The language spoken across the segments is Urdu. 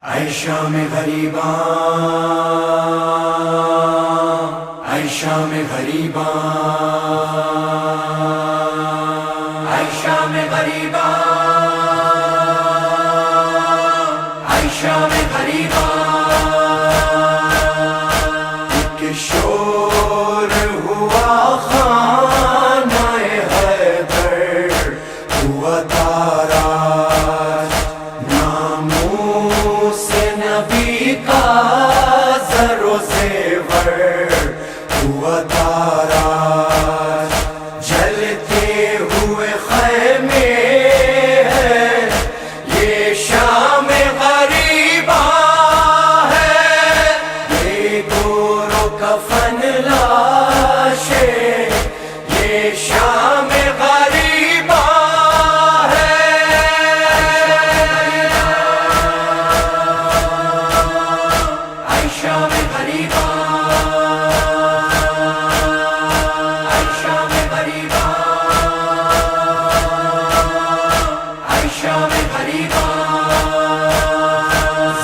اے شام غریباں، اے شام غریباں، اے شام غریباں، اے شام غریباں، ایک شور ہوا خانہ حیدر، ہوا تاراج ناموس نبی کا زر و زیور، ہوا تاراج جلتے ہوئے خیمے ہیں، یہ شام غریباں ہے، یہ گور و کفن لاشیں، یہ شام غریباں ہے، اے شام غریباں، اے شام غریباں، اے شام غریباں،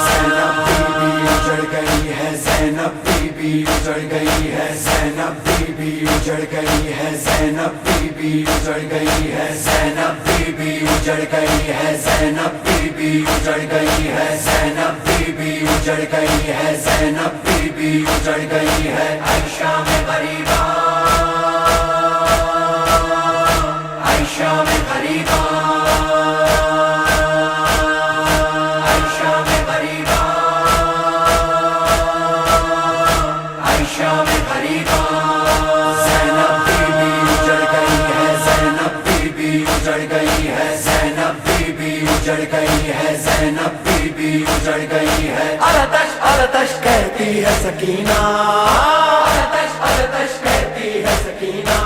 زینب بی بی اجڑ گئی ہے، زینب بی بی اجڑ گئی ہے، زینب بی بی اجڑ گئی ہے، زینب بی بی اجڑ گئی ہے، زینب بی بی اجڑ گئی ہے، زینب بی بی اجڑ گئی ہے، زینب بی بی اجڑ گئی ہے، زینب بی بی اجڑ گئی ہے، اے شام غریباں، اے شام غریباں، اے شام غریباں، اے شام غریباں، زینب بی بی اجڑ گئی ہے، زینب بی بی اجڑ گئی ہے، زینب بی بی اجڑ گئی ہے، زینب بی بی اجڑ گئی ہے، التش التش کہتی ہے سکینہ، التش التش کہتی ہے سکینہ،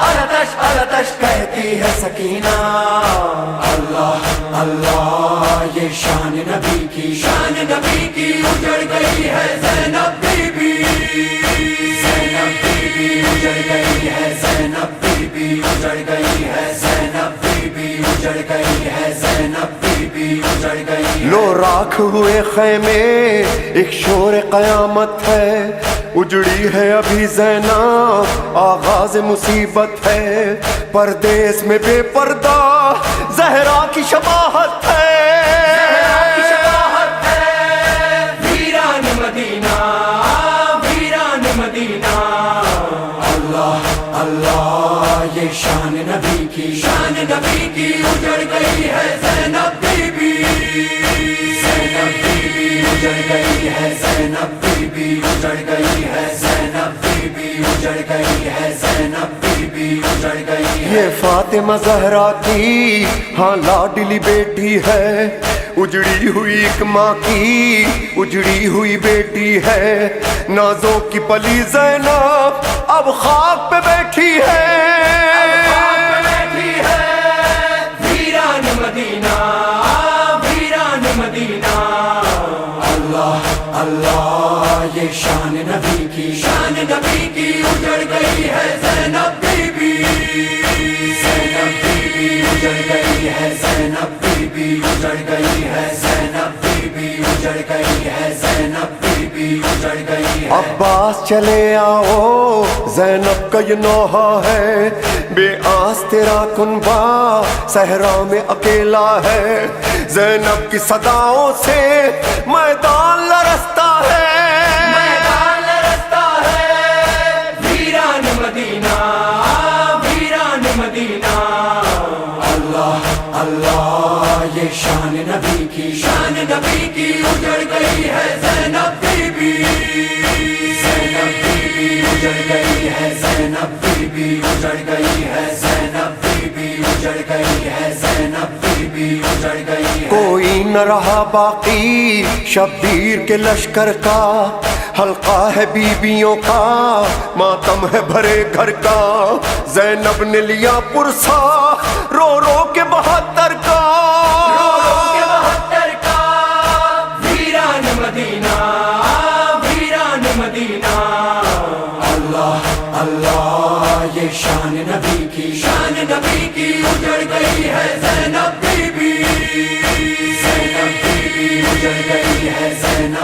التش التش کہتی ہے سکینہ، اللہ اللہ یہ شان نبی کی، شان نبی کی اجڑ گئی ہے، زینب بی بی، زینب بی بی اجڑ گئی ہے، زینب بی بی اجڑ گئی ہے، زینب بی بی اجڑ گئی ہے، زینب بی بی اجڑ گئی ہے، لو راکھ ہوئے خیمے ایک شور قیامت ہے، اجڑی ہے ابھی زینب آغاز مصیبت ہے، پردیس میں بے پردہ زہرا کی شباہت ہے، زہرا کی شباہت ہے، ویران مدینہ، ویران مدینہ، اللہ اللہ یہ شان نبی کی، شان نبی کی اجڑ گئی ہے، زینب بی بی، زینب بی بی اجڑ گئی ہے، زینب بی بی اجڑ گئی ہے، زینب بی بی اجڑ گئی ہے، زینب بی بی اجڑ گئی ہے، یہ فاطمہ زہرا کی ہاں لاڈلی بیٹی ہے، اجڑی ہوئی ایک ماں کی اجڑی ہوئی بیٹی ہے، نازوں کی پلی زینب اب خاک پہ بیٹھی ہے، ویران مدینہ، ویران مدینہ، اللہ اللہ یہ شان نبی کی، شان نبی کی اجڑ گئی ہے، زینب بی بی، زینب بی بی اجڑ گئی ہے، زینب بی بی اجڑ گئی ہے، زینب بی بی اجڑ گئی ہے، زینب بی بی اجڑ گئی ہے، عباس چلے آؤ زینب کا یہ نوحہ ہے، بے آس تیرا کنبہ صحرا میں اکیلا ہے، زینب کی صداؤں سے میدان لرزتا ہے، میدان لرزتا ہے، ویران مدینہ، ویران مدینہ، اللہ اللہ یہ شان نبی کی، شان نبی کی اجڑ گئی ہے، زینب بی بی، زینب بی بی اجڑ گئی ہے، زینب بی بی اجڑ گئی ہے، زینب بی بی اجڑ گئی ہے، زینب بی بی اجڑ گئی ہے، کوئی نہ رہا باقی شبیر کے لشکر کا، حلقہ ہے بیویوں کا ماتم ہے بھرے گھر کا، زینب نے لیا پرسا رو رو کے 72 کا، رو رو کے 72 کا، ویران مدینہ، ویران مدینہ، اللہ اللہ یہ شان نبی کی، شان نبی کی اجڑ گئی ہے، زینب بی بی، زینب بی بی اجڑ گئی